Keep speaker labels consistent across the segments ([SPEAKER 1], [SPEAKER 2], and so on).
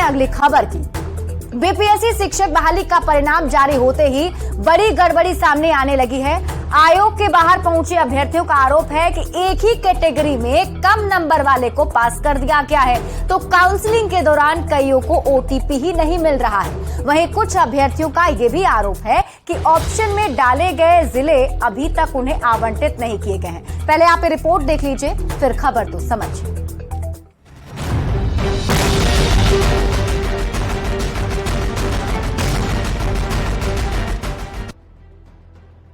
[SPEAKER 1] अगली खबर की। बीपीएससी शिक्षक बहाली का परिणाम जारी होते ही बड़ी गड़बड़ी सामने आने लगी है। आयोग के बाहर पहुंचे अभ्यर्थियों का आरोप है कि एक ही कैटेगरी में कम नंबर वाले को पास कर दिया गया है, तो काउंसलिंग के दौरान कईयों को ओटीपी ही नहीं मिल रहा है। वहीं कुछ अभ्यर्थियों का यह भी आरोप है कि ऑप्शन में डाले गए जिले अभी तक उन्हें आवंटित नहीं किए गए हैं। पहले आप ये रिपोर्ट देख लीजिए, फिर खबर तो समझिए।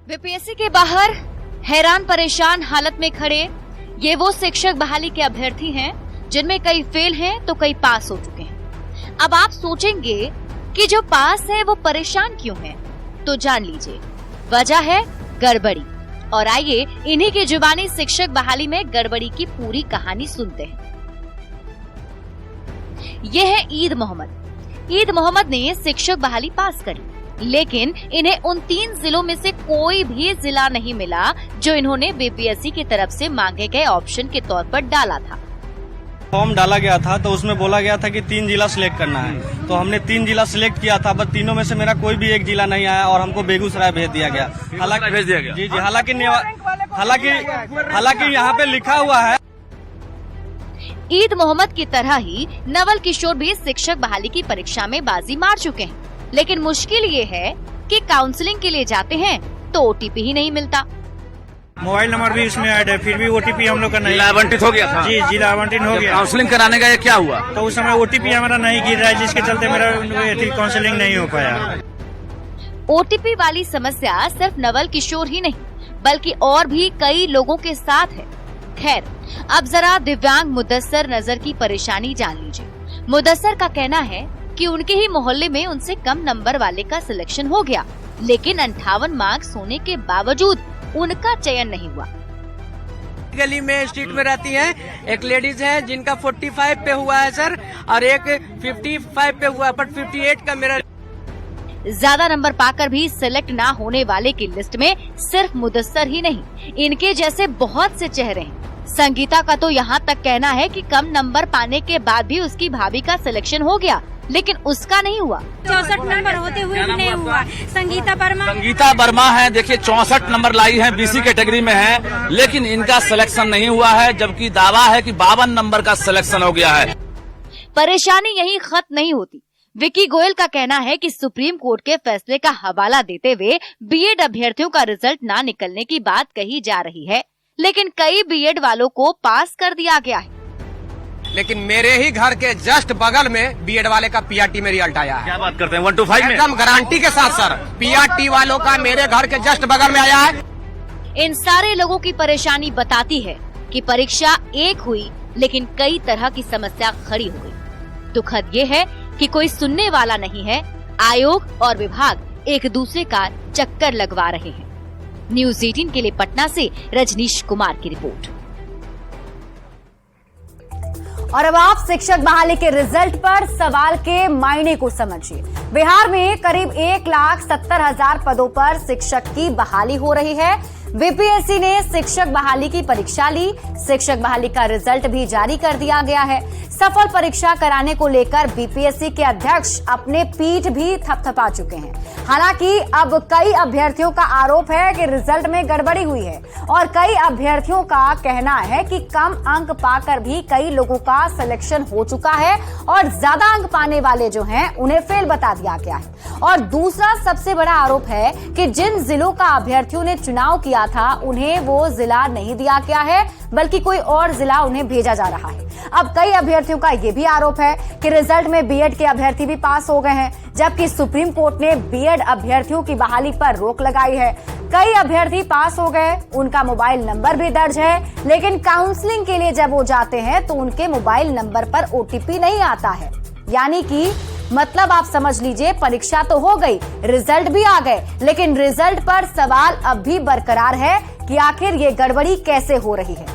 [SPEAKER 2] बीपीएससी के बाहर हैरान परेशान हालत में खड़े ये वो शिक्षक बहाली के अभ्यर्थी हैं जिनमें कई फेल हैं तो कई पास हो चुके हैं। अब आप सोचेंगे कि जो पास है वो परेशान क्यों हैं? तो जान लीजिए, वजह है गड़बड़ी। और आइए इन्हीं की जुबानी शिक्षक बहाली में गड़बड़ी की पूरी कहानी सुनते हैं। ये है ईद मोहम्मद। ईद मोहम्मद ने शिक्षक बहाली पास करी, लेकिन इन्हें उन 3 जिलों में से कोई भी जिला नहीं मिला जो इन्होंने बीपीएससी की तरफ से मांगे गए ऑप्शन के तौर पर डाला था।
[SPEAKER 3] फॉर्म डाला गया था तो उसमें बोला गया था कि 3 जिला सिलेक्ट करना है, तो हमने 3 जिला सिलेक्ट किया था, बस तीनों में से मेरा कोई भी एक जिला नहीं आया और हमको बेगूसराय भेज दिया गया। हालांकि भेज दिया गया जी, हालांकि यहाँ पे लिखा हुआ है।
[SPEAKER 2] ईद मोहम्मद की तरह ही नवल किशोर भी शिक्षक बहाली की परीक्षा में बाजी मार चुके हैं, लेकिन मुश्किल ये है कि काउंसलिंग के लिए जाते हैं तो ओटीपी ही नहीं मिलता।
[SPEAKER 4] मोबाइल नंबर भी इसमें ऐड है, फिर भी ओटीपी हम लोग का नहीं
[SPEAKER 5] आवंटित हो गया था।
[SPEAKER 4] जी, जिला आवंटित हो गया।
[SPEAKER 5] काउंसलिंग कराने का क्या हुआ?
[SPEAKER 4] तो उस समय ओटीपी हमारा नहीं गिर रहा है, जिसके चलते मेरा काउंसलिंग नहीं हो पाया।
[SPEAKER 2] ओटीपी वाली समस्या सिर्फ नवल किशोर ही नहीं बल्कि और भी कई लोगों के साथ है। खैर, अब जरा दिव्यांग मुदस्सर नजर की परेशानी जान लीजिए। मुदस्सर का कहना है कि उनके ही मोहल्ले में उनसे कम नंबर वाले का सिलेक्शन हो गया, लेकिन 58 मार्क्स होने के बावजूद उनका चयन नहीं हुआ।
[SPEAKER 6] गली में स्ट्रीट में रहती है, एक लेडीज है जिनका 45 पे हुआ है सर, और एक 55 पे हुआ है, बट 58 का मेरा।
[SPEAKER 2] ज्यादा नंबर पाकर भी सिलेक्ट ना होने वाले की लिस्ट में सिर्फ मुदस्सर ही नहीं, इनके जैसे बहुत से चेहरे हैं। संगीता का तो यहाँ तक कहना है कि कम नंबर पाने के बाद भी उसकी भाभी का सिलेक्शन हो गया, लेकिन उसका नहीं हुआ।
[SPEAKER 7] 64 नंबर होते हुए भी नहीं हुआ।
[SPEAKER 5] संगीता वर्मा है, देखिए 64 नंबर लाई है, बीसी कैटेगरी में है, लेकिन इनका सिलेक्शन नहीं हुआ है, जबकि दावा है कि 52 नंबर का सिलेक्शन हो गया है।
[SPEAKER 2] परेशानी यही खत्म नहीं होती। विकी गोयल का कहना है कि सुप्रीम कोर्ट के फैसले का हवाला देते हुए बीएड अभ्यर्थियों का रिजल्ट ना निकलने की बात कही जा रही है, लेकिन कई बीएड वालों को पास कर दिया गया है।
[SPEAKER 6] लेकिन मेरे ही घर के जस्ट बगल में बीएड वाले का पीआरटी में रिजल्ट आया है।
[SPEAKER 5] क्या बात करते हैं? 1 to 5 में
[SPEAKER 6] एकदम गारंटी के साथ सर, पीआरटी वालों का मेरे घर के जस्ट बगल में आया है।
[SPEAKER 2] इन सारे लोगों की परेशानी बताती है कि परीक्षा एक हुई, लेकिन कई तरह की समस्या खड़ी हो गई। दुखद ये है कि कोई सुनने वाला नहीं है। आयोग और विभाग एक दूसरे का चक्कर लगवा रहे हैं। न्यूज़ 18 के लिए पटना से रजनीश कुमार की रिपोर्ट।
[SPEAKER 1] और अब आप शिक्षक बहाली के रिजल्ट पर सवाल के मायने को समझिए। बिहार में करीब 1,70,000 पदों पर शिक्षक की बहाली हो रही है। बीपीएससी ने शिक्षक बहाली की परीक्षा ली, शिक्षक बहाली का रिजल्ट भी जारी कर दिया गया है। सफल परीक्षा कराने को लेकर बीपीएससी के अध्यक्ष अपने पीठ भी थपथपा चुके हैं। हालांकि अब कई अभ्यर्थियों का आरोप है कि रिजल्ट में गड़बड़ी हुई है और कई अभ्यर्थियों का कहना है कि कम अंक पाकर भी कई लोगों का सिलेक्शन हो चुका है और ज्यादा अंक पाने वाले जो हैं उन्हें फेल बता दिया गया है। और दूसरा सबसे बड़ा आरोप है कि जिन जिलों का अभ्यर्थियों ने चुनाव किया था उन्हें वो जिला नहीं दिया गया है, बल्कि कोई और जिला उन्हें भेजा जा रहा है। अब कई अभ्यर्थियों का यह भी आरोप है कि रिजल्ट में बीएड के अभ्यर्थी भी पास हो गए हैं, जबकि सुप्रीम कोर्ट ने बीएड अभ्यर्थियों की बहाली पर रोक लगाई है। कई अभ्यर्थी पास हो गए, उनका मोबाइल नंबर भी दर्ज है, लेकिन काउंसलिंग के लिए जब वो जाते हैं तो उनके मोबाइल नंबर पर ओटीपी नहीं आता है। यानी कि मतलब आप समझ लीजिए, परीक्षा तो हो गई, रिजल्ट भी आ गए, लेकिन रिजल्ट पर सवाल अब भी बरकरार है कि आखिर ये गड़बड़ी कैसे हो रही है।